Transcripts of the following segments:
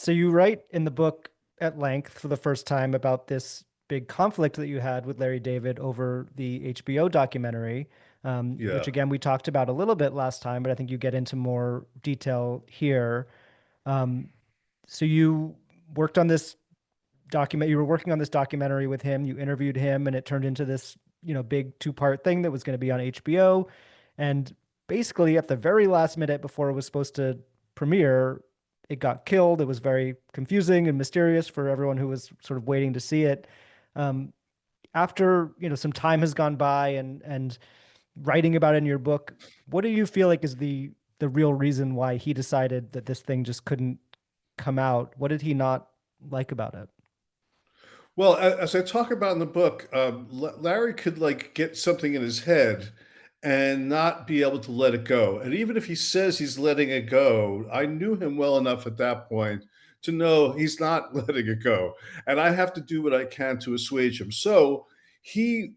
So you write in the book at length for the first time about this big conflict that you had with Larry David over the HBO documentary, which Yeah. again we talked about a little bit last time, but I think you get into more detail here. Um, so you worked on this document. You were working on this documentary with him. You interviewed him, and it turned into this, big two-part thing that was going to be on HBO. And basically, at the very last minute before it was supposed to premiere, it got killed. It was very confusing and mysterious for everyone who was sort of waiting to see it. Um, After some time has gone by and writing about it in your book, what do you feel like is the real reason why he decided that this thing just couldn't come out? What did he not like about it? Well, as I talk about in the book, Larry could like get something in his head and not be able to let it go. And even if he says he's letting it go, I knew him well enough at that point to know he's not letting it go. And I have to do what I can to assuage him. So he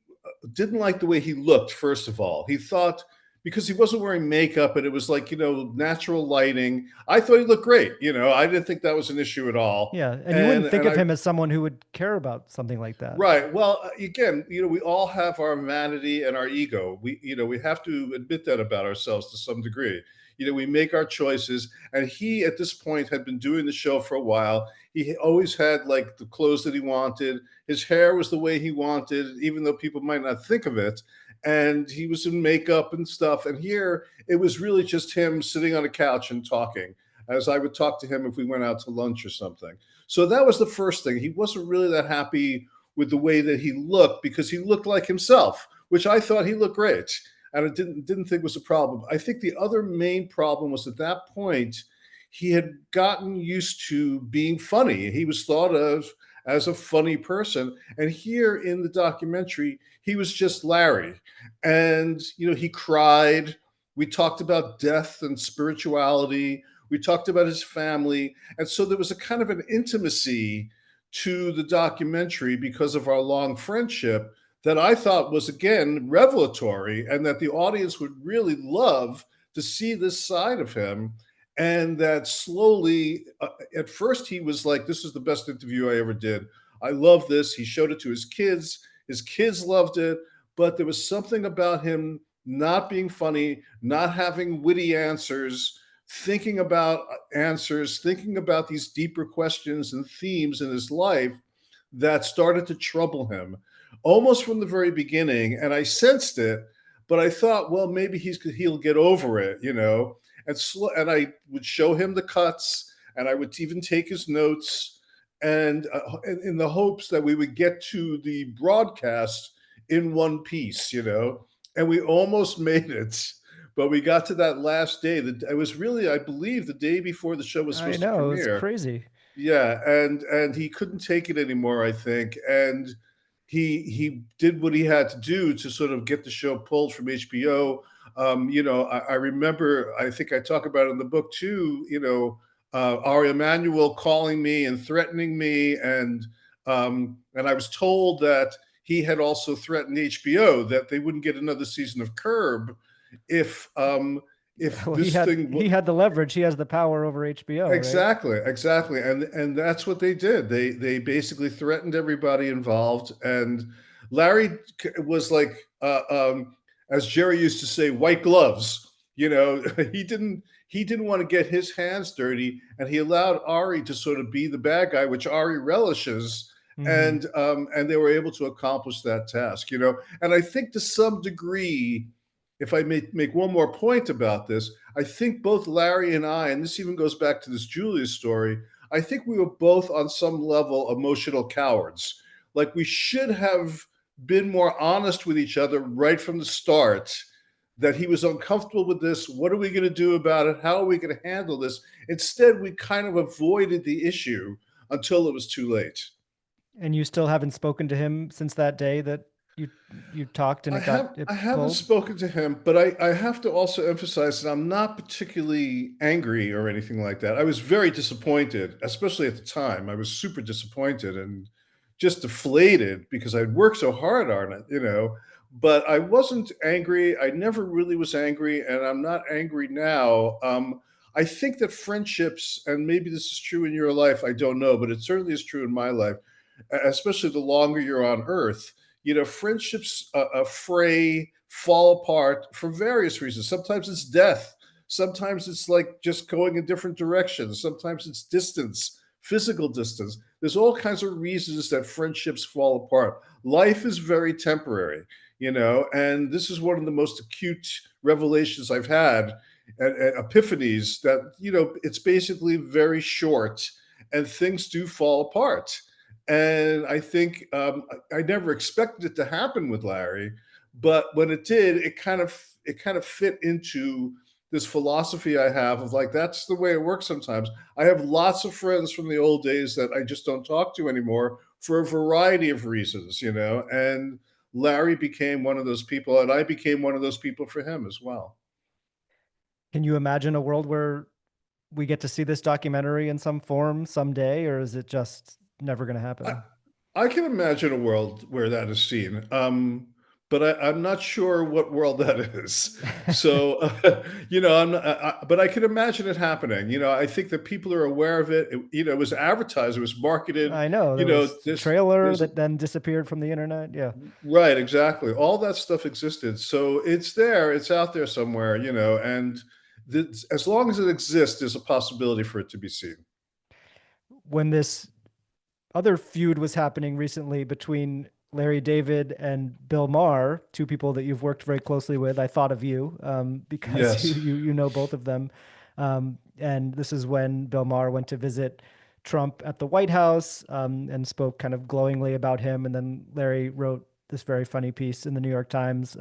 didn't like the way he looked, first of all. He thought because he wasn't wearing makeup and it was like, natural lighting, I thought he looked great. I didn't think that was an issue at all. Yeah, and you And wouldn't think and of I him as someone who would care about something like that. Right. Well, again, we all have our vanity and our ego. We have to admit that about ourselves to some degree. We make our choices, and he at this point had been doing the show for a while. He always had like the clothes that he wanted. His hair was the way he wanted, even though people might not think of it. And he was in makeup and stuff. And here it was really just him sitting on a couch and talking, as I would talk to him if we went out to lunch or something. So that was the first thing. He wasn't really that happy with the way that he looked because he looked like himself, which I thought he looked great, and I didn't think was a problem. I think the other main problem was at that point he had gotten used to being funny. He was thought of as a funny person, and here in the documentary he was just Larry, and he cried. We talked about death and spirituality. We talked about his family. And so there was a kind of an intimacy to the documentary because of our long friendship that I thought was, again, revelatory and that the audience would really love to see this side of him. And that slowly, at first, he was like, "This is the best interview I ever did. I love this." He showed it to his kids. His kids loved it. But there was something about him not being funny, not having witty answers, thinking about answers, thinking about these deeper questions and themes in his life that started to trouble him almost from the very beginning. And I sensed it, but I thought, well, maybe he'll get over it. And I would show him the cuts, and I would even take his notes, and in the hopes that we would get to the broadcast in one piece. And we almost made it, but we got to that last day. That it was really, I believe, the day before the show was I supposed to know, it's premiere. crazy. Yeah, and he couldn't take it anymore, I think, and he did what he had to do to sort of get the show pulled from HBO. I remember, I think I talk about it in the book too. Ari Emanuel calling me and threatening me, and I was told that he had also threatened HBO that they wouldn't get another season of Curb if um, Yeah, if well, this thing. he had the leverage. He has the power over HBO, right? Exactly, exactly, and that's what they did. They basically threatened everybody involved, and Larry was like, as Jerry used to say, white gloves. He didn't want to get his hands dirty, and he allowed Ari to sort of be the bad guy, which Ari relishes, Hmm. and they were able to accomplish that task. And I think to some degree, if I may make one more point about this, I think both Larry and I, and this even goes back to this Julia story, I think we were both on some level emotional cowards. Like we should have been more honest with each other right from the start that he was uncomfortable with this. What are we going to do about it? How are we going to handle this? Instead, we kind of avoided the issue until it was too late. And you still haven't spoken to him since that day that you you talked and I it got have it I haven't pulled? spoken to him, but I have to also emphasize that I'm not particularly angry or anything like that. I was very disappointed, especially at the time. I was super disappointed and just deflated because I'd worked so hard on it. But I wasn't angry. I never really was angry, and I'm not angry now. I think that friendships, and maybe this is true in your life, I don't know, but it certainly is true in my life, especially the longer you're on Earth. Friendships fray, fall apart for various reasons. Sometimes it's death. Sometimes it's like just going in different directions. Sometimes it's distance, physical distance. There's all kinds of reasons that friendships fall apart. Life is very temporary, and this is one of the most acute revelations I've had and epiphanies that, it's basically very short and things do fall apart. And I think I never expected it to happen with Larry, but when it did, it kind of fit into this philosophy I have of like that's the way it works sometimes. I have lots of friends from the old days that I just don't talk to anymore for a variety of reasons, and Larry became one of those people, and I became one of those people for him as well. Can you imagine a world where we get to see this documentary in some form someday, or is it just never going to I, happen? I can imagine a world where that is seen, but I'm not sure what world that is. So, but I can imagine it happening. I think that people are aware of it. It was advertised, it was marketed. I know there was a trailer There's that then disappeared from the internet. Yeah. right, exactly. All that stuff existed, so it's there. It's out there somewhere, and as long as it exists, there's a possibility for it to be seen. When this other feud was happening recently between Larry David and Bill Maher, two people that you've worked very closely with. I thought of you because you, Yes. you know both of them. And this is when Bill Maher went to visit Trump at the White House and spoke kind of glowingly about him. And then Larry wrote this very funny piece in the New York Times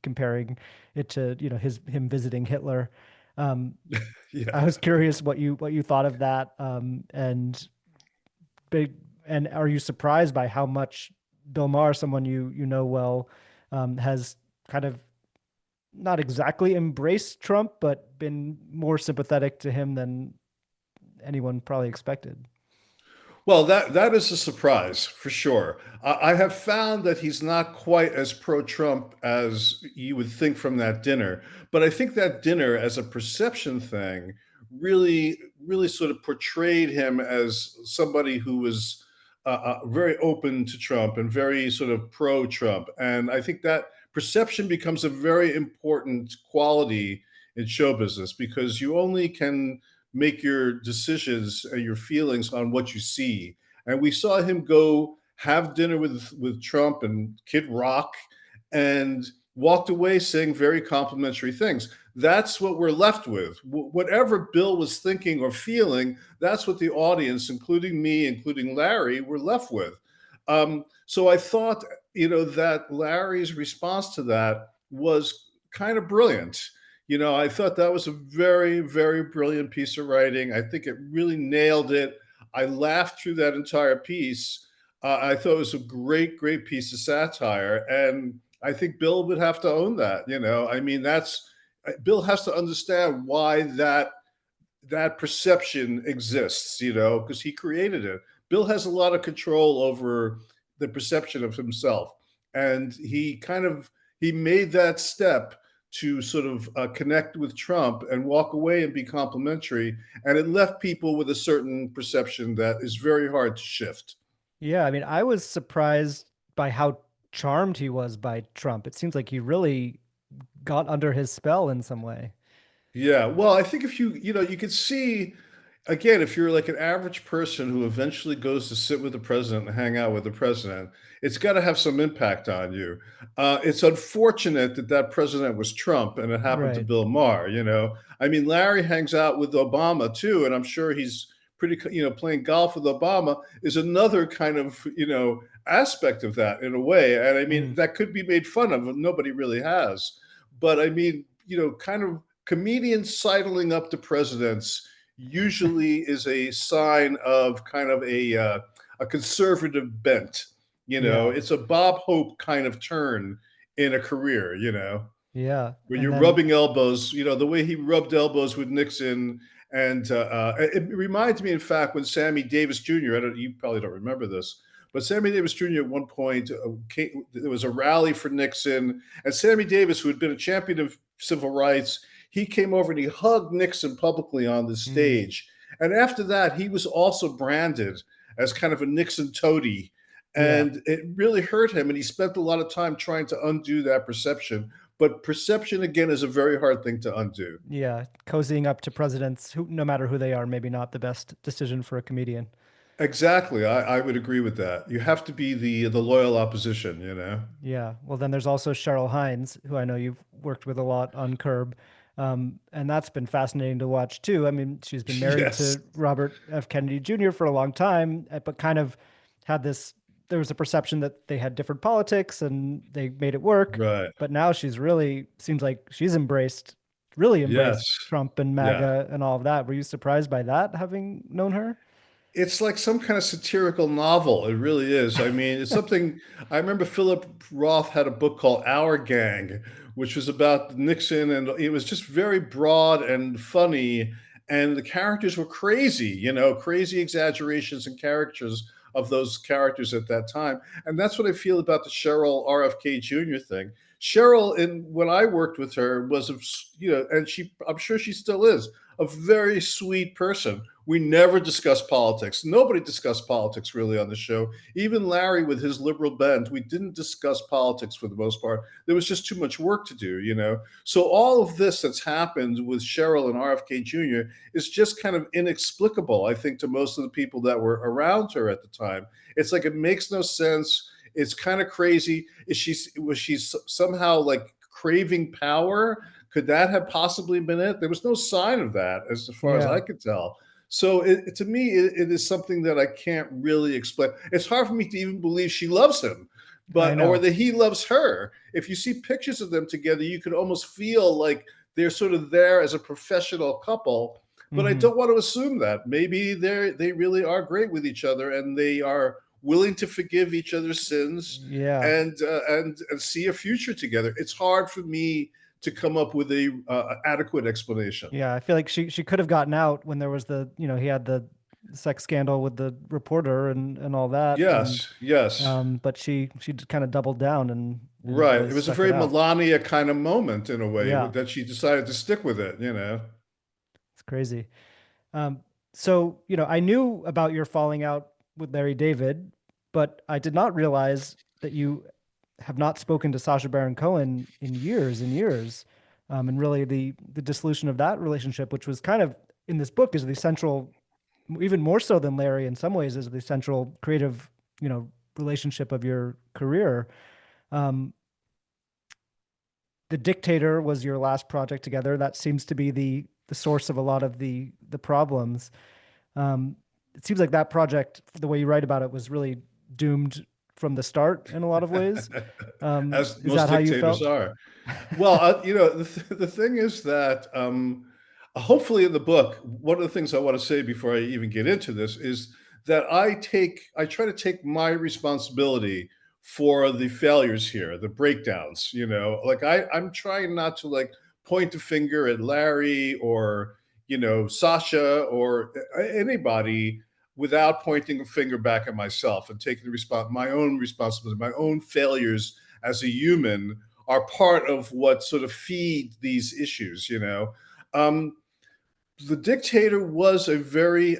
comparing it to him visiting Hitler. Um, I Yeah. was curious what you thought of that, and big and are you surprised by how much Bill Maher, someone you know well, has kind of not exactly embraced Trump, but been more sympathetic to him than anyone probably expected? Well, that is a surprise for sure. I have found that he's not quite as pro-Trump as you would think from that dinner, but I think that dinner, as a perception thing, really, really sort of portrayed him as somebody who was very open to Trump and very sort of pro-Trump. And I think that perception becomes a very important quality in show business because you only can make your decisions and your feelings on what you see. And we saw him go have dinner with Trump and Kid Rock and walked away saying very complimentary things. That's what we're left with. Whatever Bill was thinking or feeling, that's what the audience, including me, including Larry, were left with. So I thought, that Larry's response to that was kind of brilliant. I thought that was a very, very brilliant piece of writing. I think it really nailed it. I laughed through that entire piece. I thought it was a great, great piece of satire. And I think Bill would have to own that. I mean, Bill has to understand why that perception exists, because he created it. Bill has a lot of control over the perception of himself. And he made that step to sort of connect with Trump and walk away and be complimentary. And it left people with a certain perception that is very hard to shift. Yeah, I mean, I was surprised by how charmed he was by Trump. It seems like he really got under his spell in some way. Yeah, well, I think if you could see, again, if you're like an average person who eventually goes to sit with the president and hang out with the president, it's got to have some impact on you. It's unfortunate that that president was Trump and it happened to Right. Bill Maher. I mean, Larry hangs out with Obama too, and I'm sure he's pretty, playing golf with Obama is another kind of, aspect of that in a way. And I mean, Mm. that could be made fun of, and nobody really has. But I mean, kind of comedians sidling up to presidents usually is a sign of kind of a conservative bent. Yeah. It's a Bob Hope kind of turn in a career. Yeah. Where And you're then rubbing elbows. The way he rubbed elbows with Nixon, and it reminds me, in fact, when Sammy Davis Jr. You probably don't remember this, but Sammy Davis Jr. at one point there was a rally for Nixon, and Sammy Davis, who had been a champion of civil rights, he came over and he hugged Nixon publicly on the Mm, stage. And after that, he was also branded as kind of a Nixon toady. yeah. And it really hurt him. And he spent a lot of time trying to undo that perception. But perception, again, is a very hard thing to undo. Yeah. Cozying up to presidents who, no matter who they are, maybe not the best decision for a comedian. Exactly. I would agree with that. You have to be the loyal opposition, you know? Yeah. Well, then there's also Cheryl Hines, who I know you've worked with a lot on Curb. And that's been fascinating to watch too. I mean, she's been married Yes. to Robert F. Kennedy Jr. for a long time, but kind of had this, there was a perception that they had different politics and they made it work. Right. But now she's really, seems like she's embraced, really Yes. embraced Trump and Yeah. MAGA and all of that. Were you surprised by that, having known her? It's like some kind of satirical novel. It really is. I mean, it's something I remember Philip Roth had a book called Our Gang, which was about Nixon, and it was just very broad and funny. And the characters were crazy, you know, crazy exaggerations and characters of those characters at that time. And that's what I feel about the Cheryl RFK Jr. thing. Cheryl, in when I worked with her, was a, you know, and I'm sure she still is a very sweet person. We never discussed politics. Nobody discussed politics really on the show. Even Larry, with his liberal bent, we didn't discuss politics for the most part. There was just too much work to do, you know? So all of this that's happened with Cheryl and RFK Jr. is just kind of inexplicable, I think, to most of the people that were around her at the time. It's like it makes no sense. It's kind of crazy. Was she somehow like craving power? Could that have possibly been it? There was no sign of that, as far as I Yeah, could tell. So to me, it is something that I can't really explain. It's hard for me to even believe she loves him, I but or know. that he loves her. If you see pictures of them together, you could almost feel like they're sort of there as a professional couple. But I Hmm. don't want to assume that. Maybe they really are great with each other, and they are willing to forgive each other's sins Yeah. and see a future together. It's hard for me to come up with a adequate explanation. Yeah, I feel like she could have gotten out when there was the, he had the sex scandal with the reporter and all that, and Yes, yes. but she kind of doubled down and Right. really It was a stuck it very out. Melania kind of moment in a way Yeah, that she decided to stick with it, you know. it's crazy. Um, so, I knew about your falling out with Larry David, but I did not realize that you have not spoken to Sacha Baron Cohen in years and years. And really the dissolution of that relationship, which was kind of in this book is the central, even more so than Larry in some ways, is the central creative, relationship of your career. Um, the Dictator was your last project together. That seems to be the source of a lot of the problems. Um, it seems like that project, the way you write about it, was really doomed from the start in a lot of ways. As Is most that how you dictators felt? are. Well, the thing is that hopefully in the book, one of the things I want to say before I even get into this is that I try to take my responsibility for the failures here, the breakdowns. You know, like I'm trying not to like point a finger at Larry or Sasha or anybody without pointing a finger back at myself and taking my own responsibility, my own failures as a human are part of what sort of feed these issues. Um, the Dictator was a very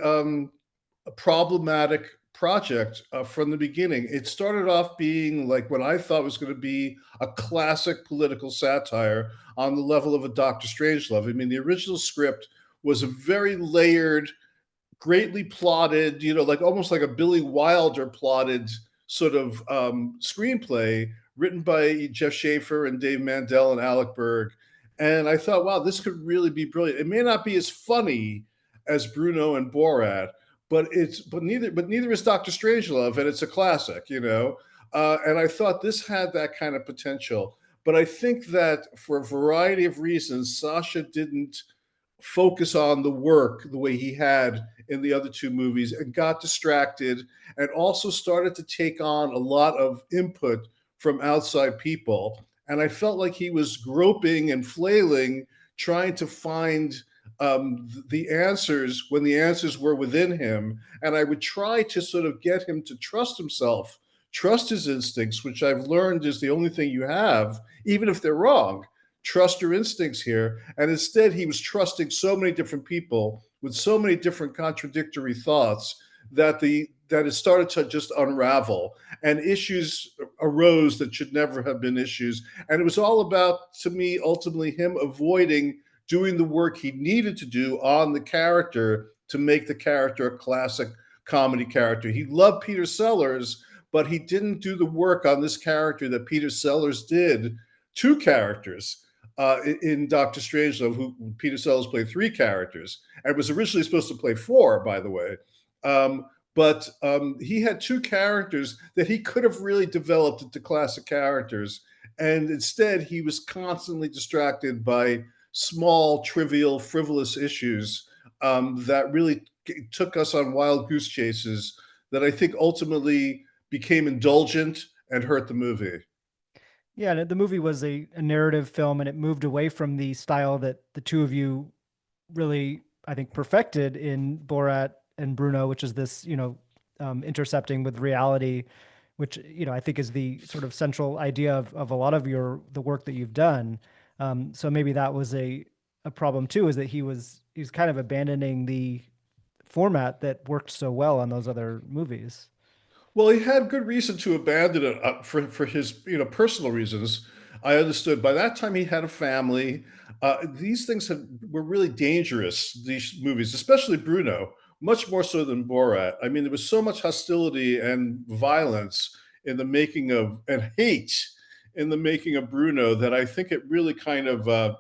problematic project from the beginning. It started off being like what I thought was going to be a classic political satire on the level of a Doctor Strangelove. I mean, the original script was a very layered, greatly plotted, like almost like a Billy Wilder plotted sort of screenplay written by Jeff Schaefer and Dave Mandel and Alec Berg. And I thought, wow, this could really be brilliant. It may not be as funny as Bruno and Borat, but neither is Doctor Strangelove, and it's a classic. And I thought this had that kind of potential. But I think that for a variety of reasons, Sasha didn't focus on the work the way he had in the other two movies and got distracted and also started to take on a lot of input from outside people. And I felt like he was groping and flailing, trying to find the answers when the answers were within him. And I would try to sort of get him to trust himself, trust his instincts, which I've learned is the only thing you have, even if they're wrong. trust your instincts here. And instead, he was trusting so many different people with so many different contradictory thoughts that it started to just unravel, and issues arose that should never have been issues. And it was all about, to me, ultimately him avoiding doing the work he needed to do on the character to make the character a classic comedy character. He loved Peter Sellers, but he didn't do the work on this character that Peter Sellers did. Two characters in Doctor Strangelove, who Peter Sellers played three characters, and was originally supposed to play four, by the way. But he had two characters that he could have really developed into classic characters, and instead he was constantly distracted by small, trivial, frivolous issues that really took us on wild goose chases that I think ultimately became indulgent and hurt the movie. Yeah, and the movie was a narrative film, and it moved away from the style that the two of you really, I think, perfected in Borat and Bruno, which is this, intercepting with reality, which, I think is the sort of central idea of a lot of the work that you've done. So maybe that was a problem too, is that he was kind of abandoning the format that worked so well on those other movies. Well, he had good reason to abandon it for his personal reasons. I understood. By that time, he had a family. These things were really dangerous. These movies, especially Bruno, much more so than Borat. I mean, there was so much hostility and violence in the making of, and hate in the making of Bruno, that I think it really kind of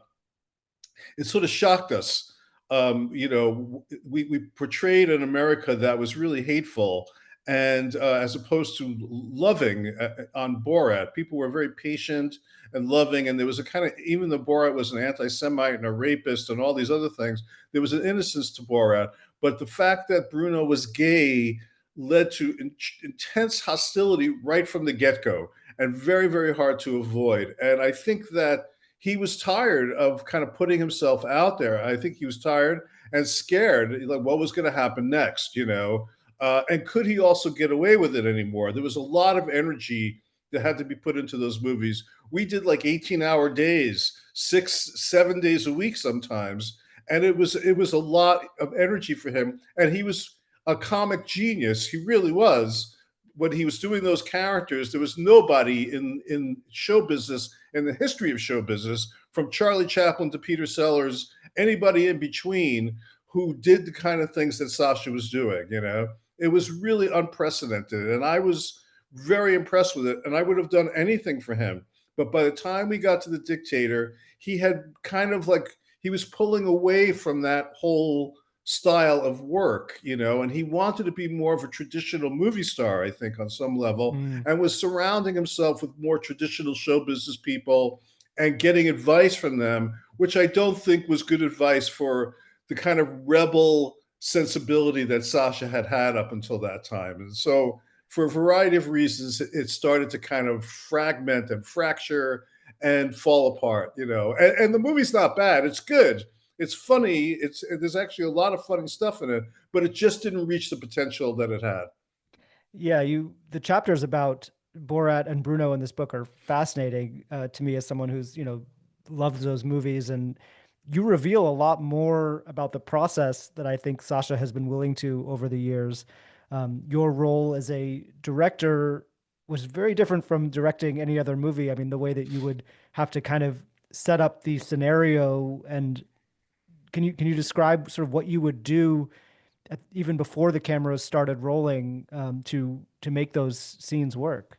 it sort of shocked us. We portrayed an America that was really hateful, and as opposed to loving on Borat, people were very patient and loving, and there was a kind of, even though Borat was an anti-Semite and a rapist and all these other things, there was an innocence to Borat. But the fact that Bruno was gay led to intense hostility right from the get-go, and very, very hard to avoid. And I think that he was tired of kind of putting himself out there. I think he was tired and scared, like what was going to happen next. And could he also get away with it anymore? There was a lot of energy that had to be put into those movies. We did like 18-hour days, 6, 7 days a week sometimes, and it was a lot of energy for him. And he was a comic genius. He really was. When he was doing those characters, there was nobody in show business, in the history of show business, from Charlie Chaplin to Peter Sellers, anybody in between, who did the kind of things that Sacha was doing. It was really unprecedented, and I was very impressed with it, and I would have done anything for him. But by the time we got to The Dictator, he had kind of like, he was pulling away from that whole style of work, and he wanted to be more of a traditional movie star, I think, on some level, Mm. and was surrounding himself with more traditional show business people and getting advice from them, which I don't think was good advice for the kind of rebel sensibility that Sacha had had up until that time. And so, for a variety of reasons, it started to kind of fragment and fracture and fall apart. And the movie's not bad; it's good, it's funny. There's actually a lot of funny stuff in it, but it just didn't reach the potential that it had. Yeah, the chapters about Borat and Bruno in this book are fascinating to me as someone who's, loves those movies. And you reveal a lot more about the process that I think Sacha has been willing to over the years. Your role as a director was very different from directing any other movie. I mean, the way that you would have to kind of set up the scenario, and can you describe sort of what you would do even before the cameras started rolling, to make those scenes work?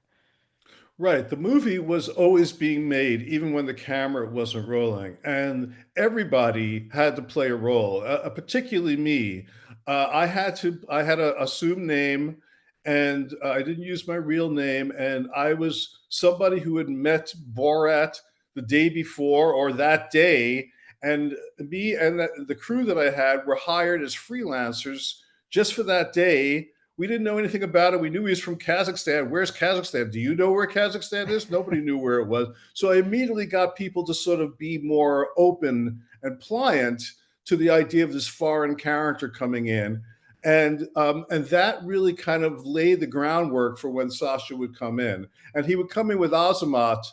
Right. The movie was always being made, even when the camera wasn't rolling, and everybody had to play a role, particularly me. I had a assumed name, and I didn't use my real name, and I was somebody who had met Borat the day before or that day, and me and the crew that I had were hired as freelancers just for that day. We didn't know anything about it. We knew he was from Kazakhstan. Where's Kazakhstan? Do you know where Kazakhstan is? Nobody knew where it was. So I immediately got people to sort of be more open and pliant to the idea of this foreign character coming in. And that really kind of laid the groundwork for when Sacha would come in. And he would come in with Azamat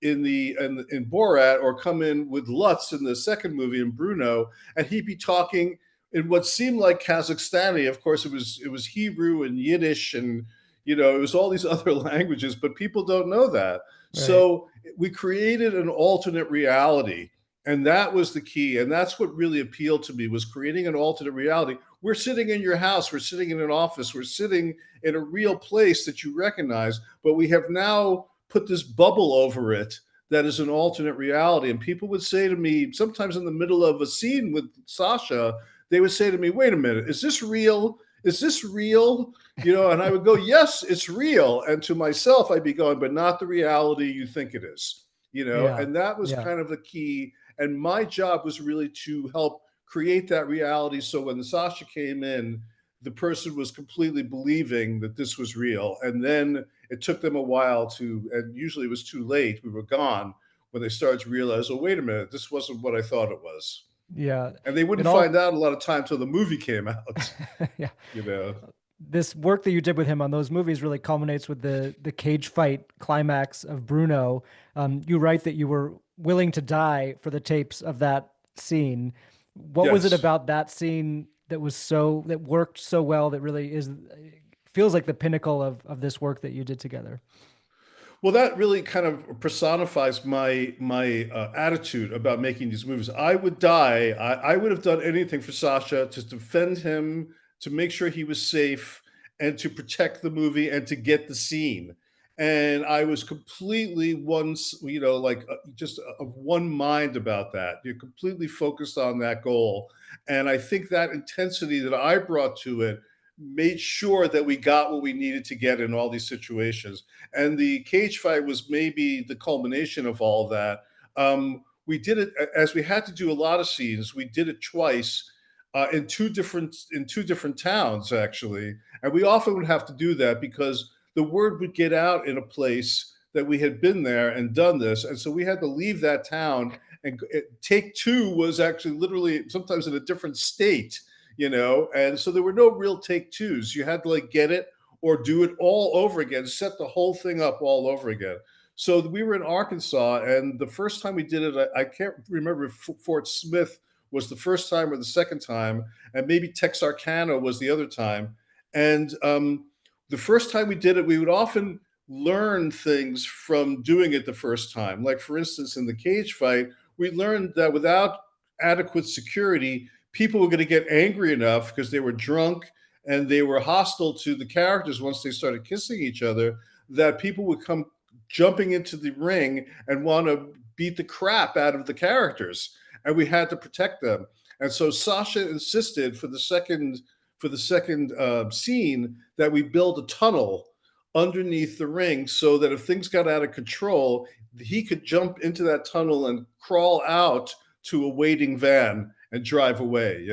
in Borat, or come in with Lutz in the second movie in Bruno, and he'd be talking in what seemed like Kazakhstani. Of course, it was Hebrew and Yiddish, and it was all these other languages, but people don't know that. Right. So we created an alternate reality, and that was the key, and that's what really appealed to me, was creating an alternate reality. We're sitting in your house, we're sitting in an office, we're sitting in a real place that you recognize, but we have now put this bubble over it that is an alternate reality. And people would say to me, sometimes in the middle of a scene with Sasha, they would say to me, wait a minute, is this real? Is this real? And I would go, yes, it's real. And to myself, I'd be going, but not the reality you think it is. Yeah. And that was Yeah. kind of the key. And my job was really to help create that reality. So when Sasha came in, the person was completely believing that this was real. And then it took them a while and usually it was too late. We were gone when they started to realize, oh, wait a minute, this wasn't what I thought it was. Yeah. And they It wouldn't find all out a lot of time till the movie came out, yeah. you know. This work that you did with him on those movies really culminates with the cage fight climax of Bruno. You write that you were willing to die for the tapes of that scene. What was it Yes. about that scene that worked so well, that really feels like the pinnacle of this work that you did together? Well, that really kind of personifies my attitude about making these movies. I would die. I would have done anything for Sasha, to defend him, to make sure he was safe, and to protect the movie and to get the scene. And I was completely just of one mind about that. You're completely focused on that goal. And I think that intensity that I brought to it made sure that we got what we needed to get in all these situations. And the cage fight was maybe the culmination of all of that. We did it, as we had to do a lot of scenes. We did it twice, in two different towns, actually, and we often would have to do that because the word would get out in a place that we had been there and done this, and so we had to leave that town. And take two was actually literally sometimes in a different state, and so there were no real take twos. You had to get it or do it all over again, set the whole thing up all over again. So we were in Arkansas, and the first time we did it, I can't remember if Fort Smith was the first time or the second time, and maybe Texarkana was the other time. And the first time we did it, we would often learn things from doing it the first time. Like, for instance, in the cage fight, we learned that without adequate security, people were going to get angry enough because they were drunk and they were hostile to the characters once they started kissing each other, that people would come jumping into the ring and want to beat the crap out of the characters, and we had to protect them. And so Sasha insisted for the second scene that we build a tunnel underneath the ring, so that if things got out of control, he could jump into that tunnel and crawl out to a waiting van and drive away.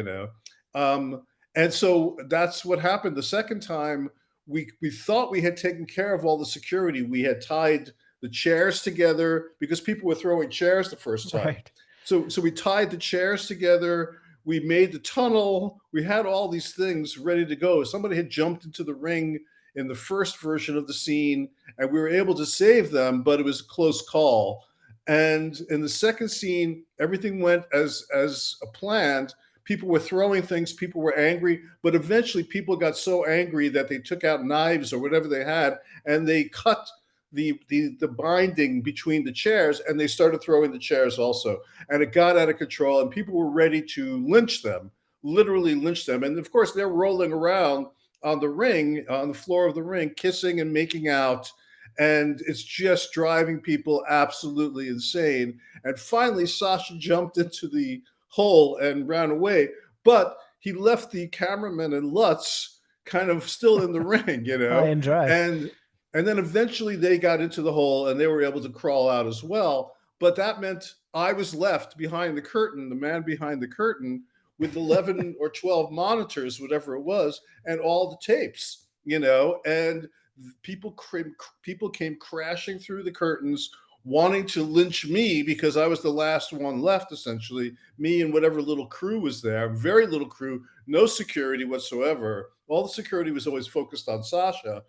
And so that's what happened the second time. We thought we had taken care of all the security. We had tied the chairs together because people were throwing chairs the first time. Right. So we tied the chairs together. We made the tunnel. We had all these things ready to go. Somebody had jumped into the ring in the first version of the scene, and we were able to save them, but it was a close call. And in the second scene, everything went as planned. People were throwing things, people were angry, but eventually people got so angry that they took out knives or whatever they had, and they cut the binding between the chairs, and they started throwing the chairs also. And it got out of control, and people were ready to lynch them, literally lynch them. And of course, they're rolling around on the floor of the ring, kissing and making out. And it's just driving people absolutely insane. And finally, Sasha jumped into the hole and ran away. But he left the cameraman and Lutz kind of still in the ring, High and dry. and and then eventually they got into the hole and they were able to crawl out as well. But that meant I was left behind the curtain, the man behind the curtain, with 11 or 12 monitors, whatever it was, and all the tapes, and people people came crashing through the curtains wanting to lynch me because I was the last one left, essentially, me and whatever little crew was there. Very little crew, no security whatsoever. All the security was always focused on Sasha.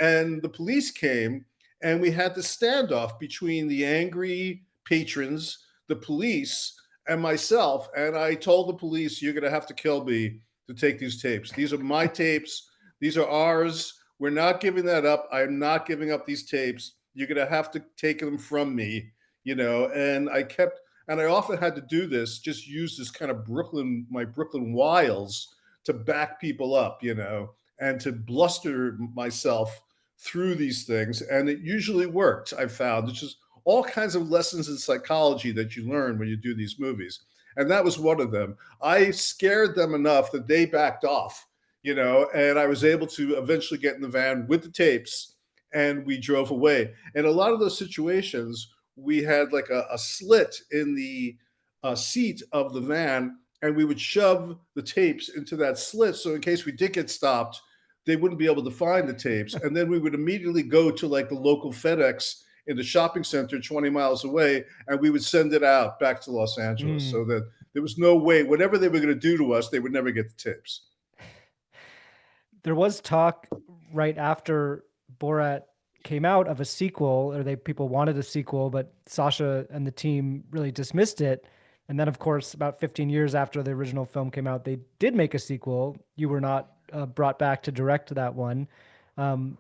And the police came, and we had the standoff between the angry patrons, the police, and myself. And I told the police, "You're going to have to kill me to take these tapes. These are my tapes. These are ours. We're not giving that up. I'm not giving up these tapes. You're going to have to take them from me." And I often had to do this, just use this kind of my Brooklyn wiles to back people up, and to bluster myself through these things. And it usually worked, I've found. It's just all kinds of lessons in psychology that you learn when you do these movies. And that was one of them. I scared them enough that they backed off, and I was able to eventually get in the van with the tapes, and we drove away. And a lot of those situations, we had like a slit in the seat of the van, and we would shove the tapes into that slit. So in case we did get stopped, they wouldn't be able to find the tapes. And then we would immediately go to like the local FedEx in the shopping center 20 miles away, and we would send it out back to Los Angeles, Mm. so that there was no way, whatever they were going to do to us, they would never get the tapes. There was talk right after Borat came out of a sequel, or people wanted a sequel, but Sasha and the team really dismissed it. And then, of course, about 15 years after the original film came out, they did make a sequel. You were not brought back to direct that one. Um,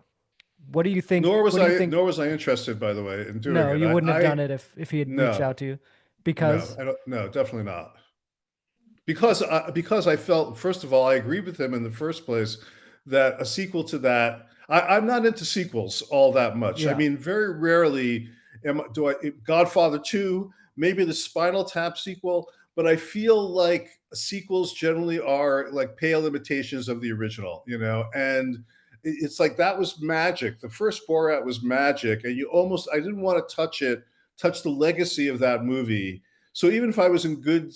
what do you think? Nor was What do you I, think? nor was I interested, by the way, in doing No, it. you wouldn't have I done it if he had reached No, out to you, no, because I don't, no, definitely not. Because I felt, first of all, I agreed with him in the first place that a sequel to that, I'm not into sequels all that much. I yeah. mean, very rarely do I. Godfather 2, maybe the Spinal Tap sequel, but I feel like sequels generally are like pale imitations of the original, and it's like that was magic. The first Borat was magic, and I didn't want to touch the legacy of that movie. So even if I was in good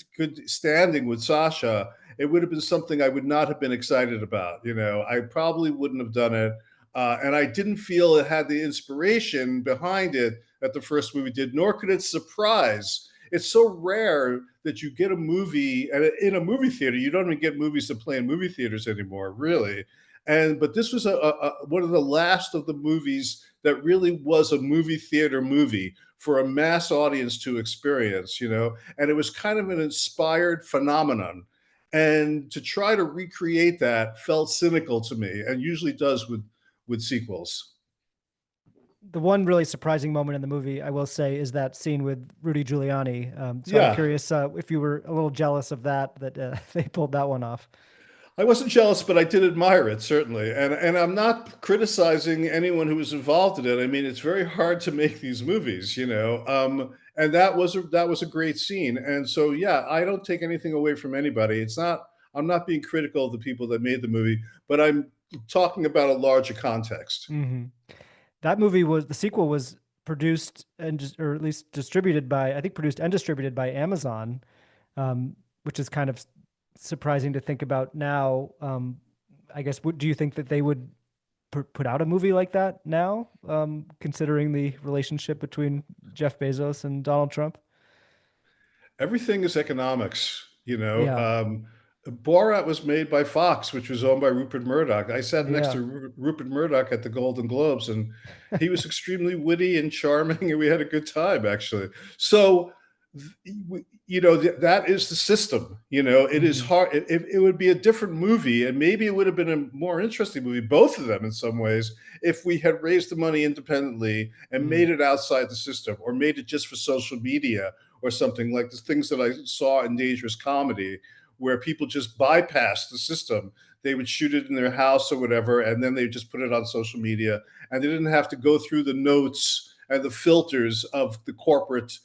standing with Sasha, it would have been something I would not have been excited about. I probably wouldn't have done it, and I didn't feel it had the inspiration behind it that the first movie did. Nor could it surprise. It's so rare that you get a movie, and in a movie theater, you don't even get movies that play in movie theaters anymore, really. But this was one of the last of the movies that really was a movie theater movie for a mass audience to experience, and it was kind of an inspired phenomenon. And to try to recreate that felt cynical to me, and usually does with sequels. The one really surprising moment in the movie, I will say, is that scene with Rudy Giuliani. So I'm Yeah, curious if you were a little jealous of that they pulled that one off. I wasn't jealous, but I did admire it, certainly. And I'm not criticizing anyone who was involved in it. I mean, it's very hard to make these movies, and that was a great scene. And so, yeah, I don't take anything away from anybody. It's not. I'm not being critical of the people that made the movie, but I'm talking about a larger context. Hmm. That movie was the sequel was produced or at least distributed by, I think, produced and distributed by Amazon, which is kind of surprising to think about now. I guess, do you think that they would put out a movie like that now, considering the relationship between Jeff Bezos and Donald Trump? Everything is economics, Yeah, Borat was made by Fox, which was owned by Rupert Murdoch. I sat next yeah. to Rupert Murdoch at the Golden Globes, and he was extremely witty and charming, and we had a good time, actually. So, that is the system. It is Hmm. hard. It would be a different movie, and maybe it would have been a more interesting movie, both of them in some ways, if we had raised the money independently and made Mm. it outside the system, or made it just for social media or something like the things that I saw in Dangerous Comedy, where people just bypass the system. They would shoot it in their house or whatever, and then they just put it on social media, and they didn't have to go through the notes and the filters of the corporate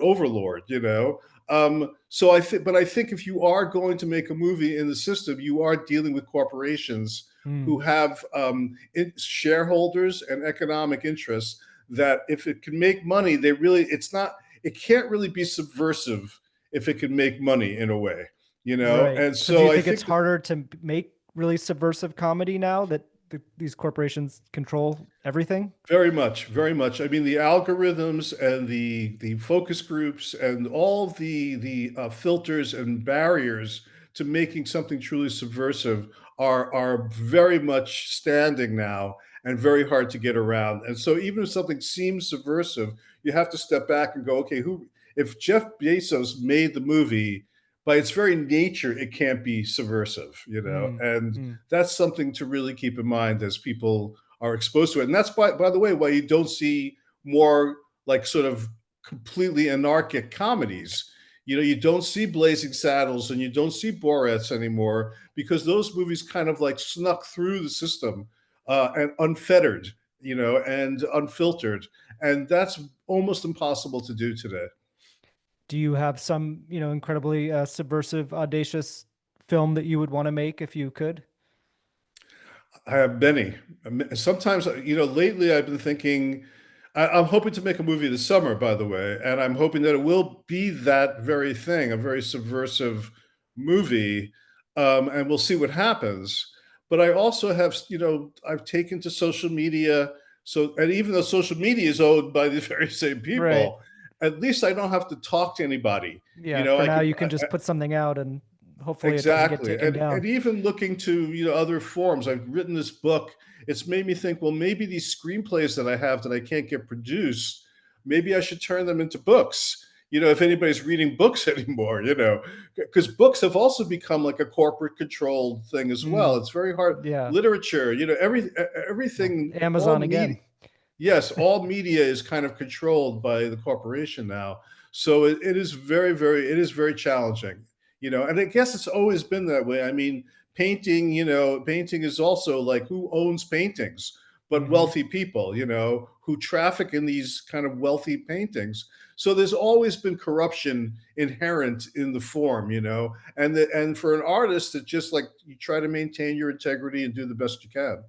overlord. So I think if you are going to make a movie in the system, you are dealing with corporations Mm. who have shareholders and economic interests. That if it can make money, it can't really be subversive if it can make money in a way, Right. and So do you so I think it's think that harder to make really subversive comedy now that these corporations control everything? very much, very much. I mean, the algorithms and the focus groups and all the filters and barriers to making something truly subversive are very much standing now. and very hard to get around. And so even if something seems subversive, you have to step back and go, okay, who if Jeff Bezos made the movie, by its very nature, it can't be subversive, Mm, and mm. that's something to really keep in mind as people are exposed to it. And that's by the way, why you don't see more like sort of completely anarchic comedies. You don't see Blazing Saddles and you don't see Borats anymore because those movies kind of like snuck through the system and unfettered, and unfiltered. And that's almost impossible to do today. Do you have some, incredibly subversive, audacious film that you would want to make if you could? I have many. Sometimes, lately I've been thinking, I'm hoping to make a movie this summer, by the way, and I'm hoping that it will be that very thing, a very subversive movie, and we'll see what happens. But I also have, I've taken to social media. So, and even though social media is owned by the very same Right. people, at least I don't have to talk to anybody. Yeah. For I now, can, you can just put something out and hopefully it doesn't get Exactly. taken And down. even looking to, other forms. I've written this book. It's made me think, well, maybe these screenplays that I have that I can't get produced, maybe I should turn them into books. If anybody's reading books anymore, because books have also become like a corporate controlled thing as well. Mm, It's very hard. yeah. Literature, Well, everything, all Amazon media. again. Yes, all media is kind of controlled by the corporation now. So it is it is very challenging, and I guess it's always been that way. I mean, painting is also like who owns paintings, but Hmm. wealthy people, who traffic in these kind of wealthy paintings. So there's always been corruption inherent in the form, and for an artist, it's just like you try to maintain your integrity and do the best you can.